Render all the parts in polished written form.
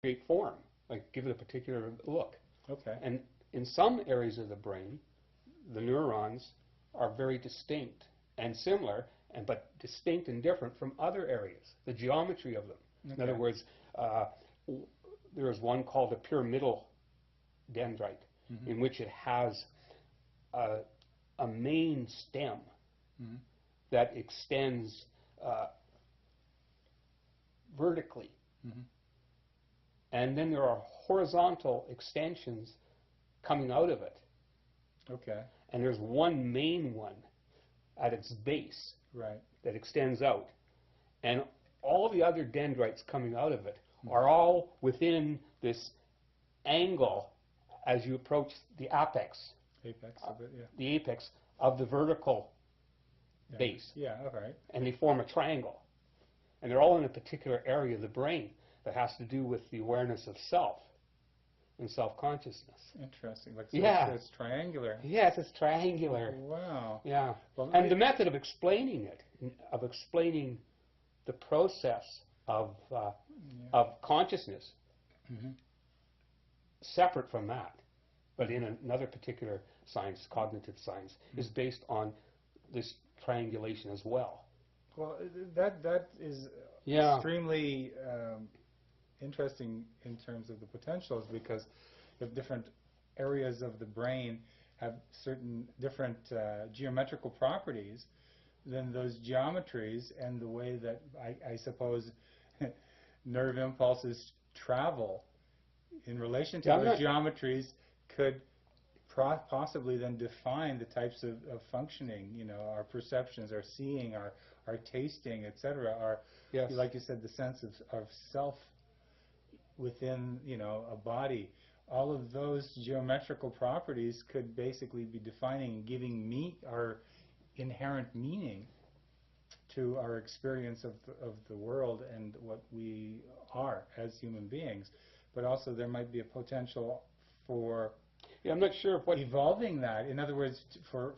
create form, like give it a particular look. Okay. And in some areas of the brain, the neurons are very distinct and similar, but distinct and different from other areas, the geometry of them. Okay. In other words, there is one called a pyramidal dendrite, in which it has a main stem that extends vertically. And then there are horizontal extensions coming out of it. Okay. And there's one main one at its base that extends out. And all the other dendrites coming out of it are all within this angle as you approach the apex. Apex of it, yeah. The apex of the vertical base. Yeah, all right. And they form a triangle. And they're all in a particular area of the brain that has to do with the awareness of self and self-consciousness. Interesting. Like, Yeah. So it's triangular. Yes, it's triangular. Wow. Yeah. Well, And the method of explaining it, of explaining the process of consciousness, separate from that, but in another particular science, cognitive science, is based on this triangulation as well. Well, that is extremely interesting in terms of the potentials, because if different areas of the brain have certain different geometrical properties, then those geometries and the way that I suppose nerve impulses travel in relation to those geometries could possibly then define the types of functioning, our perceptions, our seeing, our tasting, etc., our, like you said, the sense of self within, a body. All of those geometrical properties could basically be defining and giving our inherent meaning to our experience of the world and what we are as human beings. But also there might be a potential for I'm not sure what evolving that. In other words, for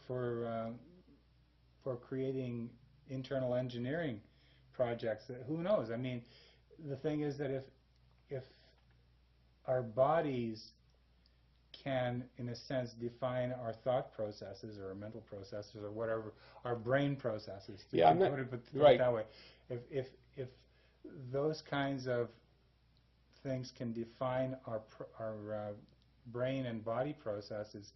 creating internal engineering projects. Who knows? I mean, the thing is that if our bodies can, in a sense, define our thought processes or our mental processes or whatever, our brain processes, put it that way. If those kinds of things can define our brain and body processes,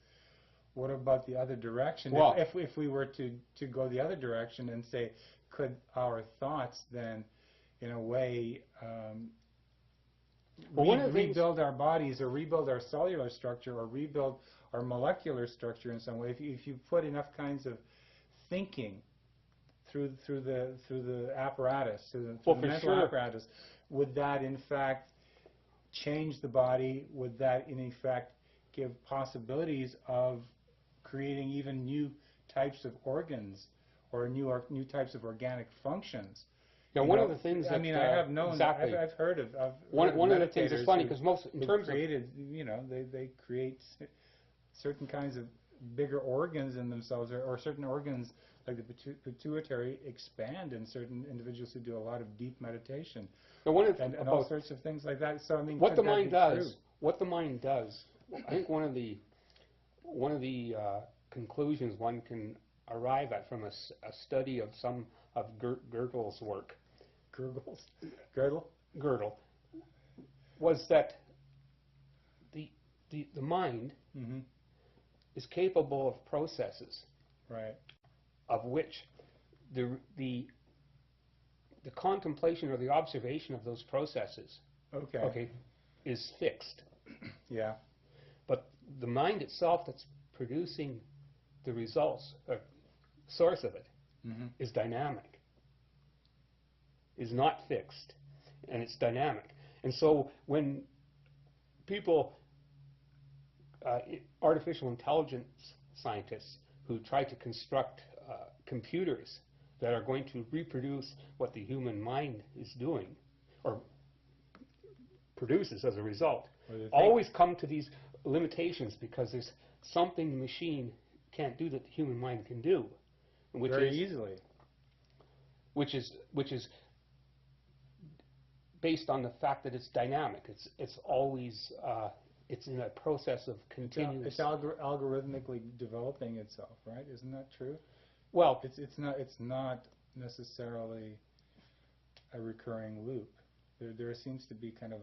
what about the other direction? Well, if we were to go the other direction and say, could our thoughts then, in a way, rebuild our bodies or rebuild our cellular structure or rebuild our molecular structure in some way? If you put enough kinds of thinking through the apparatus, through the mental apparatus, would that in fact change the body? Would that in effect give possibilities of creating even new types of organs or new types of organic functions? Yeah, one of the things that, I mean, I have known, exactly. I've heard of one of the things that's funny, because most, in terms created, they create certain kinds of bigger organs in themselves, or certain organs like the pituitary expand in certain individuals who do a lot of deep meditation, and all sorts of things like that. So I mean, what the mind does, I think one of the conclusions one can arrive at from a study of some of Gödel's work, Gödel, was that the mind is capable of processes, of which the contemplation or the observation of those processes is fixed. Yeah. But the mind itself that's producing the results, or source of it, is dynamic, is not fixed, and it's dynamic. And so when people, artificial intelligence scientists who try to construct computers that are going to reproduce what the human mind is doing, or produces as a result, always come to these limitations, because there's something the machine can't do that the human mind can do, which very easily. Which is based on the fact that it's dynamic. It's always it's in a process of continuous. It's algorithmically developing itself, right? Isn't that true? Well, it's not necessarily a recurring loop. There seems to be kind of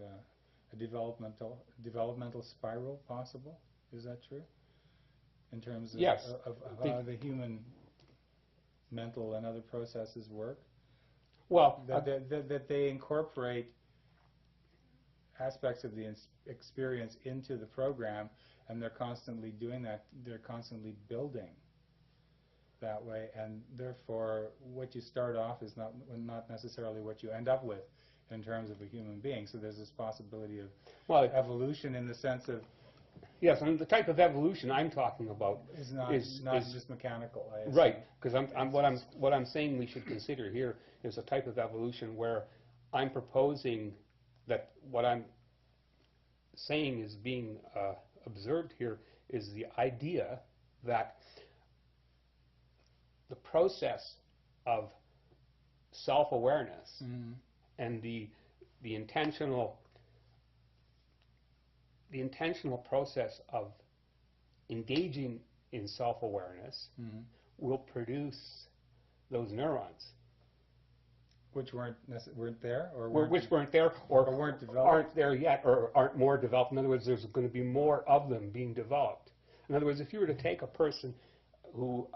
a developmental spiral possible. Is that true? In terms of, yes. of how the human mental and other processes work? Well, that they incorporate aspects of the experience into the program, and they're constantly doing that. They're constantly building that way, and therefore what you start off is not necessarily what you end up with in terms of a human being. So there's this possibility of evolution in the sense of yes, and the type of evolution I'm talking about is not just mechanical. Right, because what I'm saying we should consider here is a type of evolution where I'm proposing that what I'm saying is being observed here is the idea that the process of self-awareness and the intentional process of engaging in self-awareness will produce those neurons. Which weren't there, or which weren't there, or weren't developed, aren't there yet, or aren't more developed. In other words, there's going to be more of them being developed. In other words, if you were to take a person who,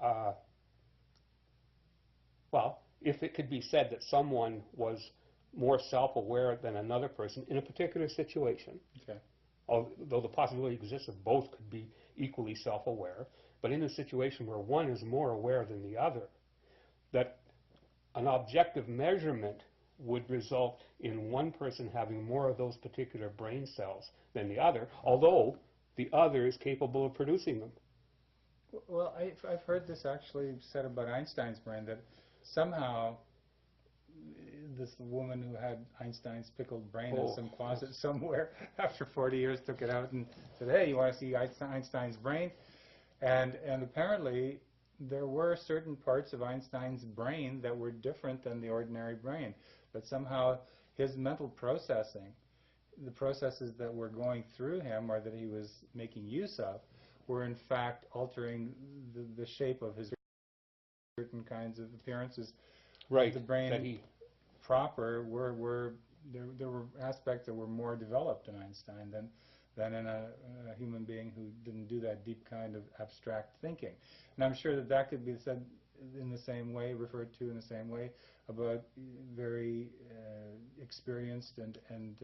well, if it could be said that someone was more self-aware than another person in a particular situation, okay, although the possibility exists of both could be equally self-aware, but in a situation where one is more aware than the other, that an objective measurement would result in one person having more of those particular brain cells than the other, although the other is capable of producing them. Well, I've heard this actually said about Einstein's brain, that somehow this woman who had Einstein's pickled brain in some closet somewhere after 40 years took it out and said, hey, you want to see Einstein's brain? And apparently there were certain parts of Einstein's brain that were different than the ordinary brain, but somehow his mental processing, the processes that were going through him or that he was making use of, were in fact altering the shape of his certain kinds of appearances. Right. The brain proper there were aspects that were more developed in Einstein than in a human being who didn't do that deep kind of abstract thinking. And I'm sure that could be said in the same way, referred to in the same way, about very experienced and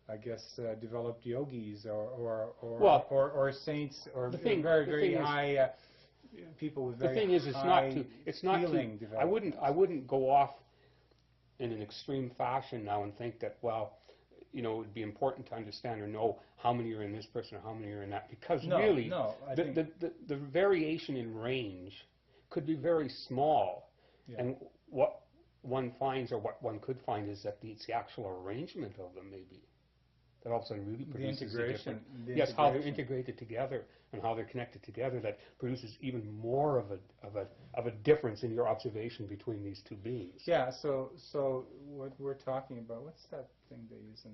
I guess developed yogis or saints or very high people with very high feeling development. I wouldn't go off in an extreme fashion now and think that, well, you know, it would be important to understand or know how many are in this person or how many are in that, because the variation in range could be very small, and what one finds or what one could find is that it's the actual arrangement of them maybe that all of a sudden really produces the difference. Yes, how they're integrated together and how they're connected together that produces even more of a difference in your observation between these two beings. Yeah. So what we're talking about, what's that thing they use in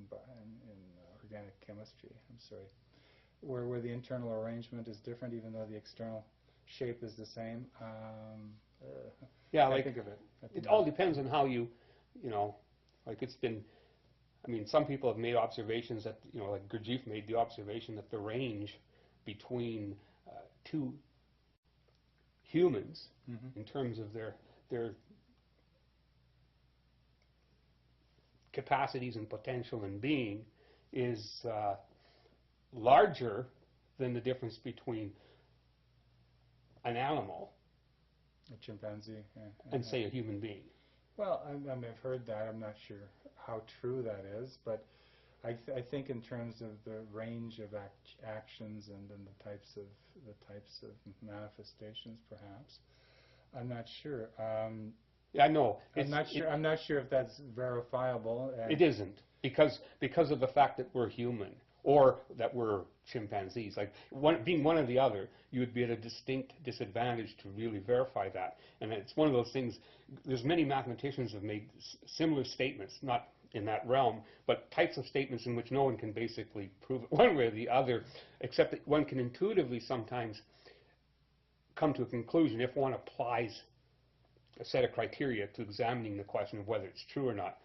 organic chemistry? I'm sorry, where the internal arrangement is different even though the external shape is the same. Yeah, I think of it. It all depends on how you know, like it's been. I mean, some people have made observations that, you know, like Gurdjieff made the observation that the range between two humans in terms of their capacities and potential and being is larger than the difference between an animal, a chimpanzee, and say a human being. Well, I've heard that. I'm not sure how true that is, but I think in terms of the range of actions and then the types of manifestations, perhaps, I'm not sure. Yeah, I know. I'm not sure if that's verifiable. It isn't, because of the fact that we're human or that we're chimpanzees. Like being one or the other, you would be at a distinct disadvantage to really verify that. And it's one of those things. There's many mathematicians have made similar statements, not in that realm, but types of statements in which no one can basically prove it one way or the other, except that one can intuitively sometimes come to a conclusion if one applies a set of criteria to examining the question of whether it's true or not,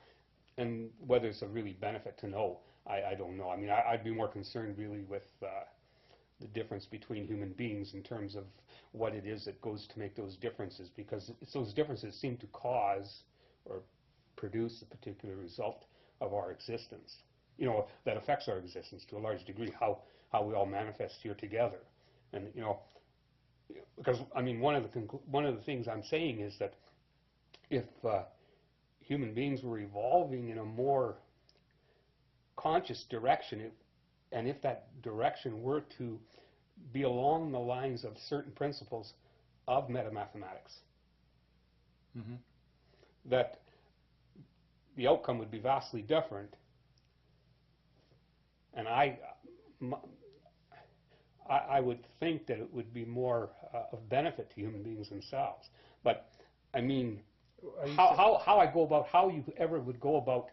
and whether it's a really benefit to know. I don't know. I mean, I'd be more concerned really with the difference between human beings in terms of what it is that goes to make those differences, because it's those differences seem to cause or produce a particular result of our existence, you know, that affects our existence to a large degree, how we all manifest here together. And, you know, because, I mean, one of the things I'm saying is that if human beings were evolving in a more conscious direction, and if that direction were to be along the lines of certain principles of metamathematics, that the outcome would be vastly different. And I would think that it would be more of benefit to human beings themselves. But I mean, how I go about, how you ever would go about,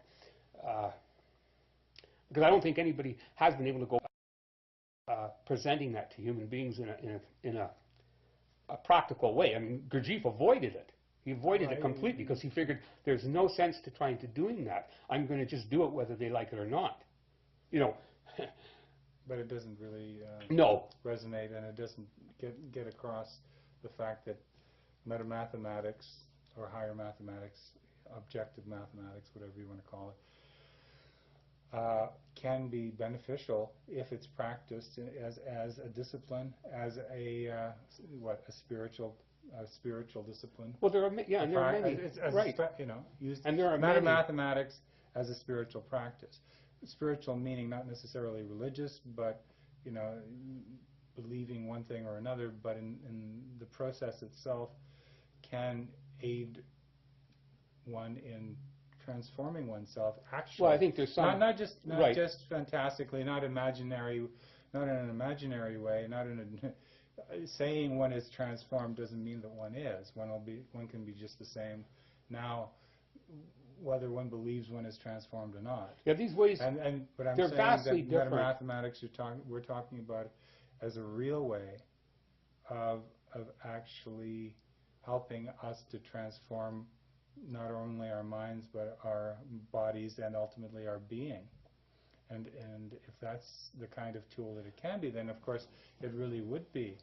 because I don't think anybody has been able to go presenting that to human beings in a practical way. I mean, Gurdjieff avoided it. He avoided it completely because he figured there's no sense to trying to doing that. I'm going to just do it whether they like it or not. You know. But it doesn't really resonate, and it doesn't get across the fact that metamathematics, or higher mathematics, objective mathematics, whatever you want to call it, can be beneficial if it's practiced as a discipline, as a spiritual discipline. Well, there are and there are many, right? You know, used and there are mathematics as a spiritual practice. Spiritual meaning not necessarily religious, but, you know, believing one thing or another, but in the process itself can aid one in transforming oneself. Actually, well, I think there's some not just fantastically, not in an imaginary way, not in a saying one is transformed doesn't mean that one is. One can be just the same now, whether one believes one is transformed or not. Yeah, these ways, but I'm they're saying vastly that different. Mathematics, we're talking about it as a real way of actually helping us to transform not only our minds but our bodies and ultimately our being. And if that's the kind of tool that it can be, then of course it really would be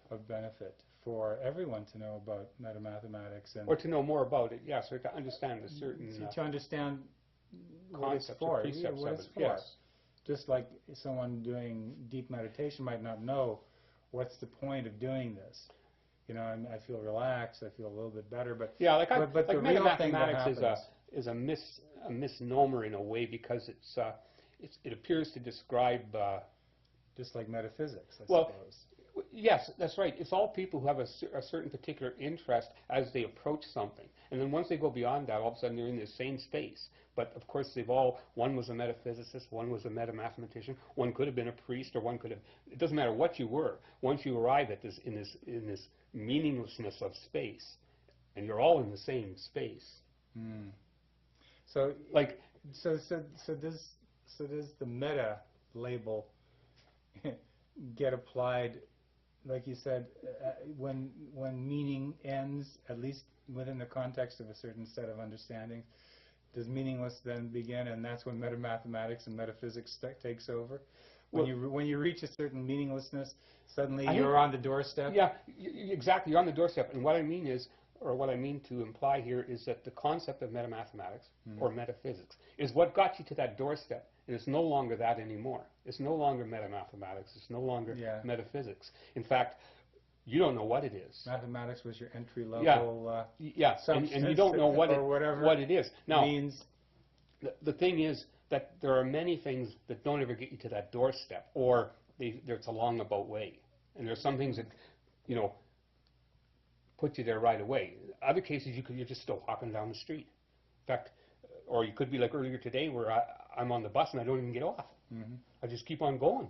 of benefit for everyone to know about metamathematics, or to know more about it, yes, or to understand the certain to understand what it's concepts for. or precepts what of it's it. for. Yes. Just like someone doing deep meditation might not know what's the point of doing this. You know, I feel relaxed, I feel a little bit better, but yeah, like but the real thing that metamathematics happens is a misnomer in a way, because it appears to describe just like metaphysics, I well, suppose. Yes, that's right. It's all people who have a certain particular interest as they approach something. And then once they go beyond that, all of a sudden they're in the same space. But of course one was a metaphysicist, one was a metamathematician, one could have been a priest, or one could have, it doesn't matter what you were. Once you arrive at this, in this meaninglessness of space, and you're all in the same space. So does the meta label get applied, like you said, when meaning ends, at least within the context of a certain set of understandings? Does meaningless then begin, and that's when metamathematics and metaphysics takes over? When you reach a certain meaninglessness, suddenly you're on the doorstep? Yeah, exactly, you're on the doorstep. And what I mean is, or what I mean to imply here, is that the concept of metamathematics or metaphysics is what got you to that doorstep, and it's no longer that anymore. It's no longer metamathematics. It's no longer metaphysics. In fact, you don't know what it is. Mathematics was your entry level and you don't know what it is. Now, means. The thing is that there are many things that don't ever get you to that doorstep, or it's a long about way. And there are some things that, you know, put you there right away. Other cases, you're just still walking down the street. In fact, or you could be like earlier today, where I'm on the bus and I don't even get off. I just keep on going.